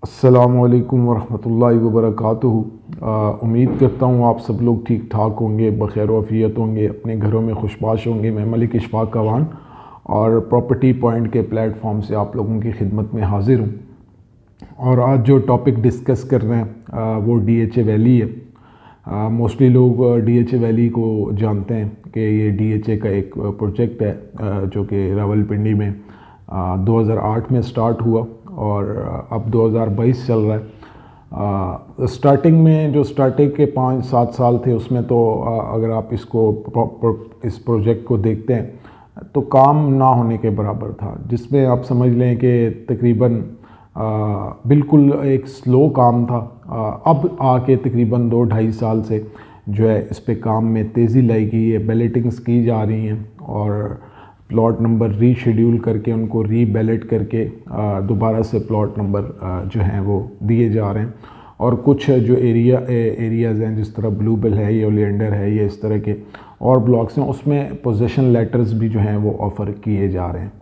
अस्सलामुअलैकुम वरहमतुल्लाहि वबरकातुहू। उम्मीद करता हूँ आप सब लोग ठीक ठाक होंगे, बखैर वफ़ियत होंगे, अपने घरों में खुशबाश होंगे। मैं मलिक इशफाक अवान और प्रॉपर्टी पॉइंट के प्लेटफॉर्म से आप लोगों की खिदमत में हाज़िर हूँ। और आज जो टॉपिक डिस्कस कर रहे हैं वो DHA वैली है। मोस्टली लोग DHA वैली को जानते हैं कि ये DHA का एक प्रोजेक्ट है जो कि रावलपिंडी में 2008 में स्टार्ट हुआ और अब 2022 चल रहा है। स्टार्टिंग में जो स्टार्टिंग के 5-7 साल थे उसमें तो अगर आप इस प्रोजेक्ट को देखते हैं तो काम ना होने के बराबर था, जिसमें आप समझ लें कि तकरीबन बिल्कुल एक स्लो काम था। अब आके तकरीबन 2-2.5 साल से जो है इस पे काम में तेज़ी लाई गई है, बैलेटिंग्स की जा रही हैं और प्लॉट नंबर रीशेड्यूल करके उनको रीबैलेट करके दोबारा से प्लॉट नंबर जो हैं वो दिए जा रहे हैं। और कुछ जो एरियाज़ हैं जिस तरह ब्लूबेल है, ये ओलियंडर है, ये इस तरह के और ब्लॉक्स हैं, उसमें पोजीशन लेटर्स भी जो हैं वो ऑफ़र किए जा रहे हैं।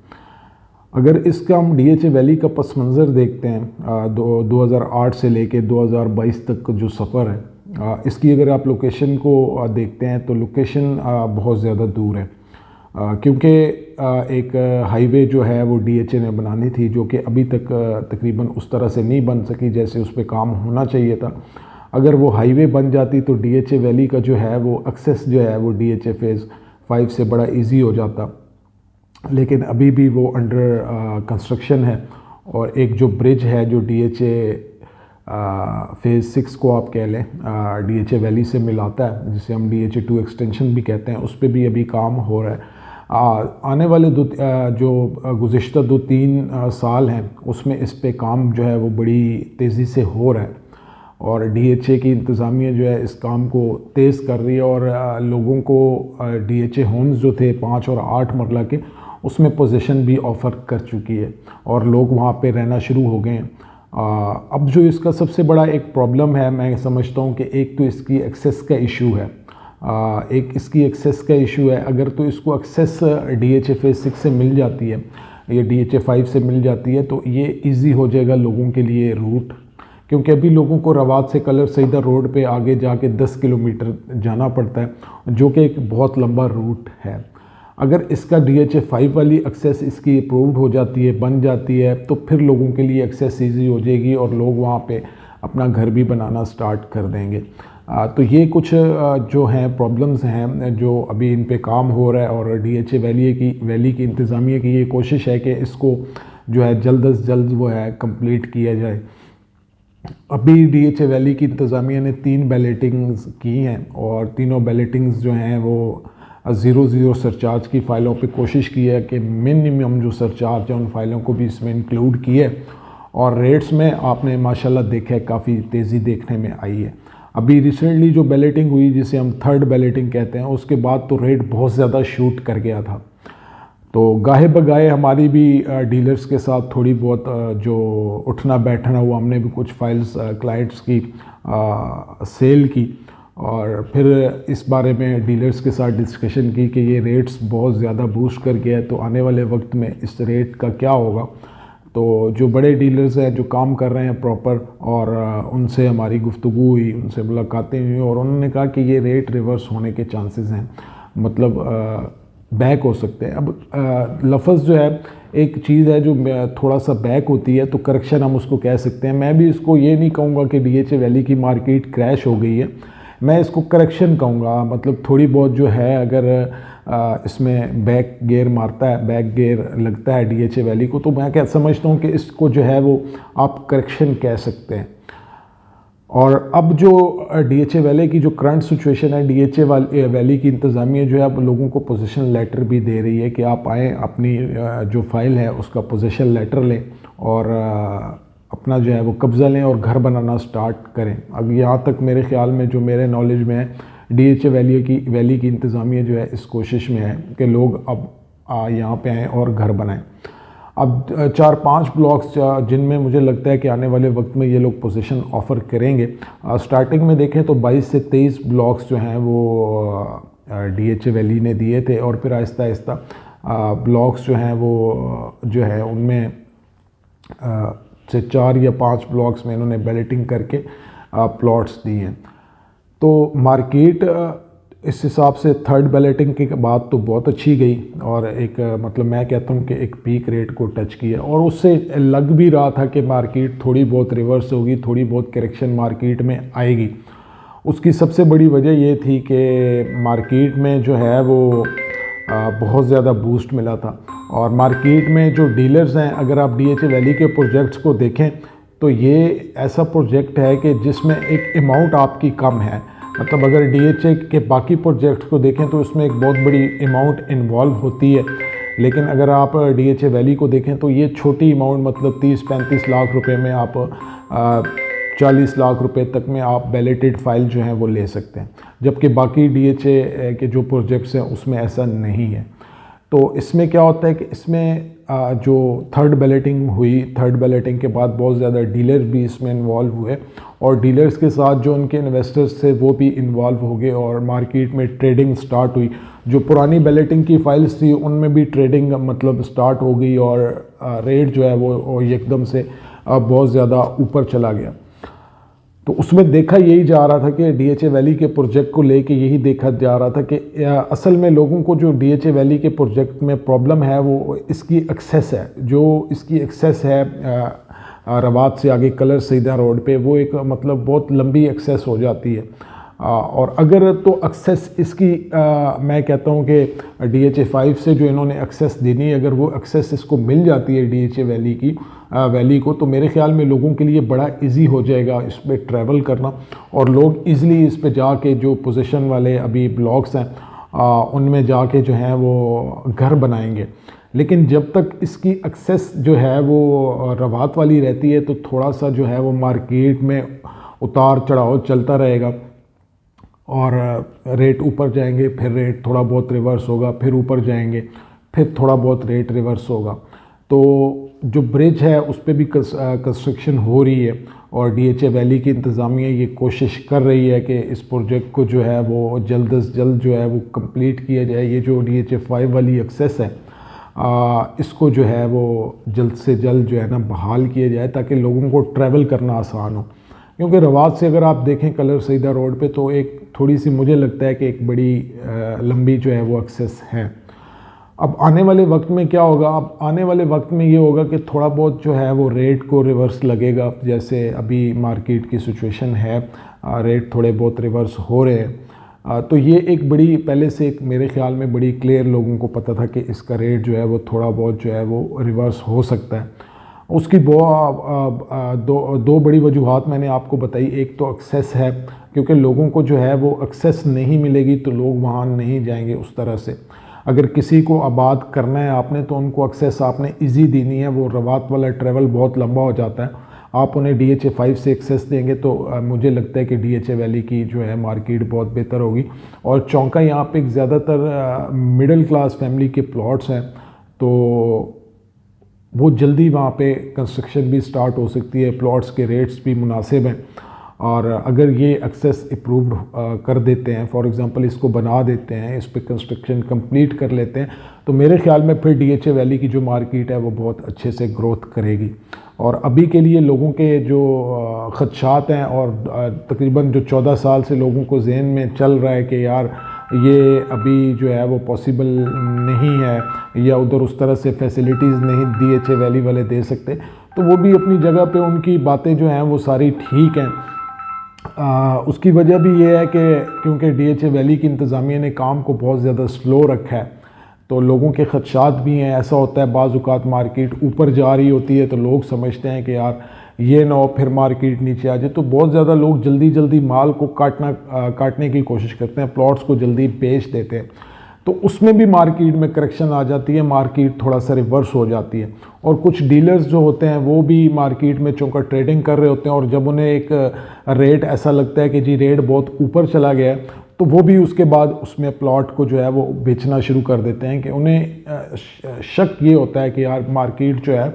अगर इसका हम DHA वैली का पस मंज़र देखते हैं 2008 से लेके 2022 तक का जो सफ़र है, इसकी अगर आप लोकेशन को देखते हैं तो लोकेशन बहुत ज़्यादा दूर है, क्योंकि एक हाईवे जो है वो DHA ने बनानी थी, जो कि अभी तक तकरीबन उस तरह से नहीं बन सकी जैसे उस पर काम होना चाहिए था। अगर वो हाईवे बन जाती तो DHA वैली का जो है वो एक्सेस जो है वो DHA फेज़ 5 से बड़ा इजी हो जाता, लेकिन अभी भी वो अंडर कंस्ट्रक्शन है। और एक जो ब्रिज है जो DHA फेज़ 6 को आप कह लें DHA वैली से मिलाता है, जिसे हम DHA 2 एक्सटेंशन भी कहते हैं, उस पर भी अभी काम हो रहा है। आने वाले जो गुज़िश्ता 2-3 साल हैं उसमें इस पे काम जो है वो बड़ी तेज़ी से हो रहा है और DHA की इंतज़ामिया जो है इस काम को तेज़ कर रही है और लोगों को DHA होम्स जो थे 5 और 8 मरला के, उसमें पोजीशन भी ऑफ़र कर चुकी है और लोग वहाँ पे रहना शुरू हो गए हैं। अब जो इसका सबसे बड़ा एक प्रॉब्लम है, मैं समझता हूँ कि एक तो इसकी एक्सेस का इशू है, एक इसकी एक्सेस का इशू है। अगर तो इसको एक्सेस DHA फेज़ 6 से मिल जाती है या DHA 5 से मिल जाती है तो ये इजी हो जाएगा लोगों के लिए रूट, क्योंकि अभी लोगों को रवात से कलर सईदा रोड पे आगे जाके 10 किलोमीटर जाना पड़ता है, जो कि एक बहुत लंबा रूट है। अगर इसका DHA 5 वाली एक्सेस इसकी अप्रूव्ड हो जाती है, बन जाती है, तो फिर लोगों के लिए एक्सेस ईजी हो जाएगी और लोग वहाँ पे अपना घर भी बनाना स्टार्ट कर देंगे। तो ये कुछ जो हैं प्रॉब्लम्स हैं जो अभी इन पे काम हो रहा है और DHA वैली की इंतज़ामिया की ये कोशिश है कि इसको जो है जल्द अज जल्द वो है कंप्लीट किया जाए। अभी DHA वैली की इंतज़ामिया ने 3 बैलेटिंग्स की हैं और तीनों बैलेटिंग्स जो हैं वो 0 सरचार्ज की फ़ाइलों पे कोशिश की है कि मिनिमम जो सरचार्ज है उन फाइलों को भी इसमें इंक्लूड किए और रेट्स में आपने माशाल्लाह देखा है काफ़ी तेज़ी देखने में आई है। अभी रिसेंटली जो बैलेटिंग हुई जिसे हम थर्ड बैलेटिंग कहते हैं, उसके बाद तो रेट बहुत ज़्यादा शूट कर गया था। तो गाहे बगाए हमारी भी डीलर्स के साथ थोड़ी बहुत जो उठना बैठना हुआ, हमने भी कुछ फाइल्स क्लाइंट्स की सेल की और फिर इस बारे में डीलर्स के साथ डिस्कशन की कि ये रेट्स बहुत ज़्यादा बूस्ट कर गया है, तो आने वाले वक्त में इस रेट का क्या होगा। तो जो बड़े डीलर्स हैं जो काम कर रहे हैं प्रॉपर, और उनसे हमारी गुफ्तगू हुई, उनसे मुलाकातें हुई और उन्होंने कहा कि ये रेट रिवर्स होने के चांसेस हैं, मतलब बैक हो सकते हैं। अब लफ्ज़ जो है एक चीज़ है जो थोड़ा सा बैक होती है तो करेक्शन हम उसको कह सकते हैं। मैं भी इसको ये नहीं कहूँगा कि DHA वैली की मार्केट क्रैश हो गई है, मैं इसको करेक्शन कहूँगा। मतलब थोड़ी बहुत जो है अगर इसमें बैक गियर मारता है, बैक गियर लगता है DHA वैली को, तो मैं क्या समझता हूँ कि इसको जो है वो आप करेक्शन कह सकते हैं। और अब जो DHA वैली की जो करंट सिचुएशन है, DHA वैली की इंतज़ामिया जो है अब लोगों को पोजीशन लेटर भी दे रही है कि आप आएँ, अपनी जो फ़ाइल है उसका पोजीशन लेटर लें और अपना जो है वो कब्ज़ा लें और घर बनाना स्टार्ट करें। अब यहाँ तक मेरे ख़्याल में जो मेरे नॉलेज में है, DHA वैली की इंतज़ामिया जो है इस कोशिश में है कि लोग अब यहाँ पे आएँ और घर बनाएं। अब 4-5 ब्लॉक्स जिनमें मुझे लगता है कि आने वाले वक्त में ये लोग पोजीशन ऑफ़र करेंगे। स्टार्टिंग में देखें तो 22 से 23 ब्लॉक्स जो हैं वो DHA वैली ने दिए थे और फिर आहिस्ता आहिस्ता ब्लॉक्स जो हैं वो जो है उनमें से 4 या 5 ब्लॉक्स में इन्होंने बैलेटिंग करके प्लॉट्स दिए हैं। तो मार्केट इस हिसाब से थर्ड बैलेटिंग के बाद तो बहुत अच्छी गई और एक मतलब मैं कहता हूँ कि एक पीक रेट को टच किया और उससे लग भी रहा था कि मार्केट थोड़ी बहुत रिवर्स होगी, थोड़ी बहुत करेक्शन मार्केट में आएगी। उसकी सबसे बड़ी वजह ये थी कि मार्केट में जो है वो बहुत ज़्यादा बूस्ट मिला था और मार्केट में जो डीलर्स हैं, अगर आप DHA वैली के प्रोजेक्ट्स को देखें तो ये ऐसा प्रोजेक्ट है कि जिसमें एक अमाउंट आपकी कम है। मतलब अगर DHA के बाकी प्रोजेक्ट्स को देखें तो उसमें एक बहुत बड़ी अमाउंट इन्वॉल्व होती है, लेकिन अगर आप DHA वैली को देखें तो ये छोटी अमाउंट मतलब 30-35 लाख रुपए में आप 40 लाख रुपए तक में आप बैलेटेड फाइल जो हैं वो ले सकते हैं, जबकि बाकी DHA के जो प्रोजेक्ट्स हैं उसमें ऐसा नहीं है। तो इसमें क्या होता है कि इसमें जो थर्ड बैलेटिंग हुई, थर्ड बैलेटिंग के बाद बहुत ज़्यादा डीलर भी इसमें इन्वॉल्व हुए और डीलर्स के साथ जो उनके इन्वेस्टर्स थे वो भी इन्वॉल्व हो गए और मार्केट में ट्रेडिंग स्टार्ट हुई। जो पुरानी बैलेटिंग की फाइल्स थी उनमें भी ट्रेडिंग मतलब स्टार्ट हो गई और रेट जो है वो एकदम से बहुत ज़्यादा ऊपर चला गया। तो उसमें देखा यही जा रहा था कि DHA वैली के प्रोजेक्ट को लेके यही देखा जा रहा था कि असल में लोगों को जो DHA वैली के प्रोजेक्ट में प्रॉब्लम है वो इसकी एक्सेस है। जो इसकी एक्सेस है रवात से आगे कलर सईदा रोड पे, वो एक मतलब बहुत लंबी एक्सेस हो जाती है और अगर तो एक्सेस इसकी मैं कहता हूँ कि DHA 5 से जो इन्होंने एक्सेस देनी है, अगर वो एक्सेस इसको मिल जाती है DHA वैली को, तो मेरे ख़्याल में लोगों के लिए बड़ा इजी हो जाएगा इस पर ट्रैवल करना और लोग इजीली इस पे जाके जो पोजीशन वाले अभी ब्लॉक्स हैं उनमें जाके जो है वो घर बनाएंगे। लेकिन जब तक इसकी एक्सेस जो है वो रवात वाली रहती है तो थोड़ा सा जो है वो मार्केट में उतार चढ़ाव चलता रहेगा और रेट ऊपर जाएंगे, फिर रेट थोड़ा बहुत रिवर्स होगा, फिर ऊपर जाएंगे, फिर थोड़ा बहुत रेट रिवर्स होगा। तो जो ब्रिज है उस पर भी कंस्ट्रक्शन हो रही है और DHA वैली की इंतज़ामिया ये कोशिश कर रही है कि इस प्रोजेक्ट को जो है वो जल्द से जल्द जो है वो कंप्लीट किया जाए। ये जो DHA 5 वाली एक्सेस है इसको जो है वो जल्द से जल्द जो है ना बहाल किया जाए ताकि लोगों को ट्रैवल करना आसान हो। क्योंकि रवात से अगर आप देखें कलर सईदा रोड पे तो एक थोड़ी सी मुझे लगता है कि एक बड़ी लंबी जो है वो एक्सेस है। अब आने वाले वक्त में क्या होगा? अब आने वाले वक्त में ये होगा कि थोड़ा बहुत जो है वो रेट को रिवर्स लगेगा। जैसे अभी मार्केट की सिचुएशन है, रेट थोड़े बहुत रिवर्स हो रहे हैं। तो ये एक बड़ी पहले से एक मेरे ख़्याल में बड़ी क्लियर लोगों को पता था कि इसका रेट जो है वो थोड़ा बहुत जो है वो रिवर्स हो सकता है। उसकी दो बड़ी वजूहात मैंने आपको बताई। एक तो एक्सेस है, क्योंकि लोगों को जो है वो एक्सेस नहीं मिलेगी तो लोग वहाँ नहीं जाएंगे उस तरह से। अगर किसी को आबाद करना है आपने तो उनको एक्सेस आपने इजी देनी है। वो रवात वाला ट्रैवल बहुत लंबा हो जाता है। आप उन्हें DHA 5 से एक्सेस देंगे तो मुझे लगता है कि DHA वैली की जो है मार्केट बहुत बेहतर होगी। और चौंका यहाँ पे एक ज़्यादातर मिडिल क्लास फैमिली के प्लॉट्स हैं तो वो जल्दी वहाँ पे कंस्ट्रक्शन भी स्टार्ट हो सकती है। प्लॉट्स के रेट्स भी मुनासिब हैं और अगर ये एक्सेस अप्रूव्ड कर देते हैं, फॉर एग्ज़ाम्पल इसको बना देते हैं, इस पे कंस्ट्रक्शन कंप्लीट कर लेते हैं, तो मेरे ख़्याल में फिर DHA वैली की जो मार्केट है वो बहुत अच्छे से ग्रोथ करेगी। और अभी के लिए लोगों के जो ख़दशात हैं और तकरीबन जो 14 साल से लोगों को ज़हन में चल रहा है कि यार ये अभी जो है वो पॉसिबल नहीं है या उधर उस तरह से फैसिलिटीज़ नहीं DHA वैली वाले दे सकते, तो वो भी अपनी जगह पे उनकी बातें जो हैं वो सारी ठीक हैं। उसकी वजह भी ये है कि क्योंकि DHA वैली की इंतज़ामिया ने काम को बहुत ज़्यादा स्लो रखा है तो लोगों के ख़दशात भी हैं। ऐसा होता है बाज़ औक़ात मार्केट ऊपर जा रही होती है तो लोग समझते हैं कि यार ये ना हो फिर मार्केट नीचे आ जाए, तो बहुत ज़्यादा लोग जल्दी माल को काटने की कोशिश करते हैं, प्लॉट्स को जल्दी बेच देते हैं, तो उसमें भी मार्केट में करेक्शन आ जाती है, मार्केट थोड़ा सा रिवर्स हो जाती है। और कुछ डीलर्स जो होते हैं वो भी मार्केट में चूँकि ट्रेडिंग कर रहे होते हैं और जब उन्हें एक रेट ऐसा लगता है कि जी रेट बहुत ऊपर चला गया है तो वो भी उसके बाद उसमें प्लॉट को जो है वो बेचना शुरू कर देते हैं कि उन्हें शक ये होता है कि यार मार्केट जो है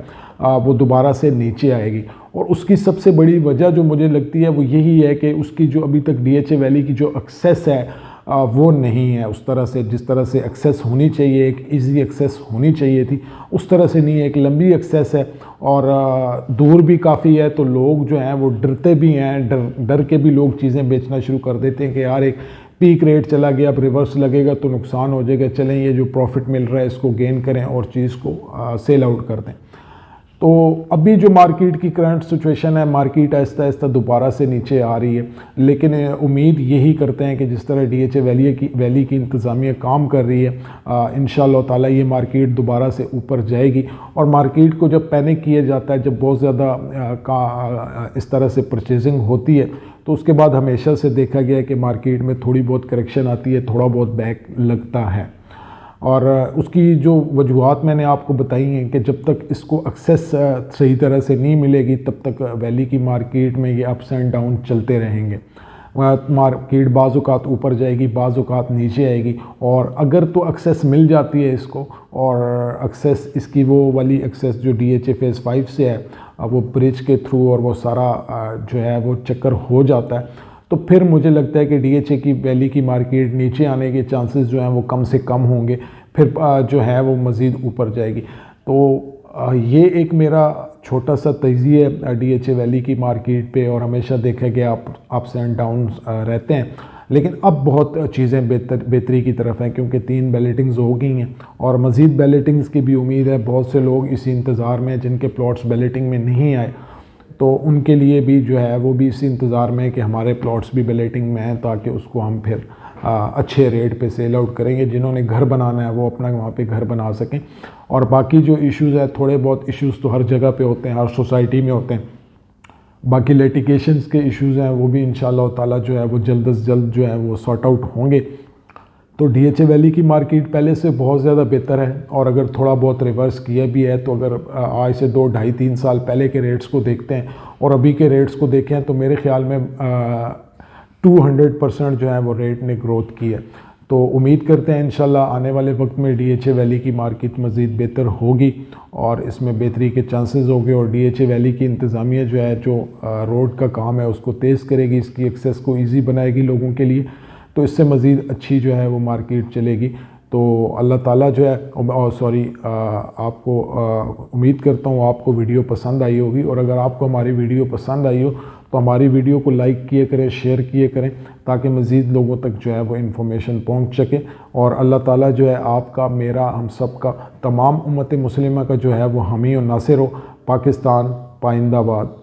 वो दोबारा से नीचे आएगी। और उसकी सबसे बड़ी वजह जो मुझे लगती है वो यही है कि उसकी जो अभी तक DHA वैली की जो एक्सेस है वो नहीं है उस तरह से, जिस तरह से एक्सेस होनी चाहिए, एक इजी एक्सेस होनी चाहिए थी, उस तरह से नहीं है। एक लंबी एक्सेस है और दूर भी काफ़ी है, तो लोग जो हैं वो डरते भी हैं, डर के भी लोग चीज़ें बेचना शुरू कर देते हैं कि यार एक पीक रेट चला गया, अब रिवर्स लगेगा तो नुकसान हो जाएगा, चलें ये जो प्रॉफिट मिल रहा है इसको गेन करें और चीज़ को सेल आउट कर दें। तो अभी जो मार्केट की करंट सिचुएशन है, मार्केट आहिस्ता आहिस्ता दोबारा से नीचे आ रही है, लेकिन उम्मीद यही करते हैं कि जिस तरह DHA वैली की इंतज़ामिया काम कर रही है, इंशाअल्लाह ताला ये मार्केट दोबारा से ऊपर जाएगी। और मार्केट को जब पैनिक किया जाता है, जब बहुत ज़्यादा इस तरह से परचेजिंग होती है, तो उसके बाद हमेशा से देखा गया है कि मार्केट में थोड़ी बहुत करेक्शन आती है, थोड़ा बहुत बैक लगता है। और उसकी जो वजूहत मैंने आपको बताई हैं कि जब तक इसको एक्सेस सही तरह से नहीं मिलेगी, तब तक वैली की मार्केट में ये अप्स एंड डाउन चलते रहेंगे। मार्केट बाज़ औक़ात ऊपर जाएगी, बाज़ औक़ात नीचे आएगी। और अगर तो एक्सेस मिल जाती है इसको, और एक्सेस इसकी वो वाली एक्सेस जो DHA फेज़ 5 से है, वो ब्रिज के थ्रू और वो सारा जो है वो चक्कर हो जाता है, तो फिर मुझे लगता है कि DHA की वैली की मार्केट नीचे आने के चांसेस जो हैं वो कम से कम होंगे, फिर जो है वो मज़ीद ऊपर जाएगी। तो ये एक मेरा छोटा सा तज़िया है DHA वैली की मार्केट पे, और हमेशा देखा गया अप्स एंड डाउन्स रहते हैं, लेकिन अब बहुत चीज़ें बेहतरी की तरफ हैं, क्योंकि 3 बैलेटिंग्स हो गई हैं और मज़ीद बैलेटिंग्स की भी उम्मीद है। बहुत से लोग इसी इंतज़ार में, जिनके प्लॉट्स बैलेटिंग में नहीं आए, तो उनके लिए भी जो है वो भी इसी इंतज़ार में है कि हमारे प्लॉट्स भी बैलेटिंग में हैं, ताकि उसको हम फिर अच्छे रेट पे सेल आउट करेंगे। जिन्होंने घर बनाना है वो अपना वहाँ पे घर बना सकें। और बाकी जो इश्यूज़ है, थोड़े बहुत इश्यूज़ तो हर जगह पे होते हैं, हर सोसाइटी में होते हैं। बाकी लिटिगेशंस के इश्यूज़ हैं वो भी इंशाअल्लाह ताला जो है वो जल्द से जल्द जो है वो सॉर्ट आउट होंगे। तो DHA वैली की मार्केट पहले से बहुत ज़्यादा बेहतर है, और अगर थोड़ा बहुत रिवर्स किया भी है, तो अगर आज से 2, 2.5, 3 साल पहले के रेट्स को देखते हैं और अभी के रेट्स को देखें, तो मेरे ख़्याल में 200% जो है वो रेट ने ग्रोथ की है। तो उम्मीद करते हैं इंशाल्लाह आने वाले वक्त में DHA वैली की मार्केट मज़ीद बेहतर होगी और इसमें बेहतरी के चांसेस होंगे। और DHA वैली की इंतज़ामिया जो है, जो रोड का काम है उसको तेज़ करेगी, इसकी एक्सेस को ईजी बनाएगी लोगों के लिए, तो इससे मज़ीद अच्छी जो है वो मार्केट चलेगी। तो अल्लाह ताला जो है, आपको उम्मीद करता हूँ आपको वीडियो पसंद आई होगी, और अगर आपको हमारी वीडियो पसंद आई हो तो हमारी वीडियो को लाइक किए करें, शेयर किए करें, ताकि मज़ीद लोगों तक जो है वो इन्फॉर्मेशन पहुँच सके। और अल्लाह ताला जो है आपका, मेरा, हम सब का, तमाम उम्मत मुस्लिमा का जो है वो हामी और नासिर हो। पाकिस्तान पाइंदाबाद।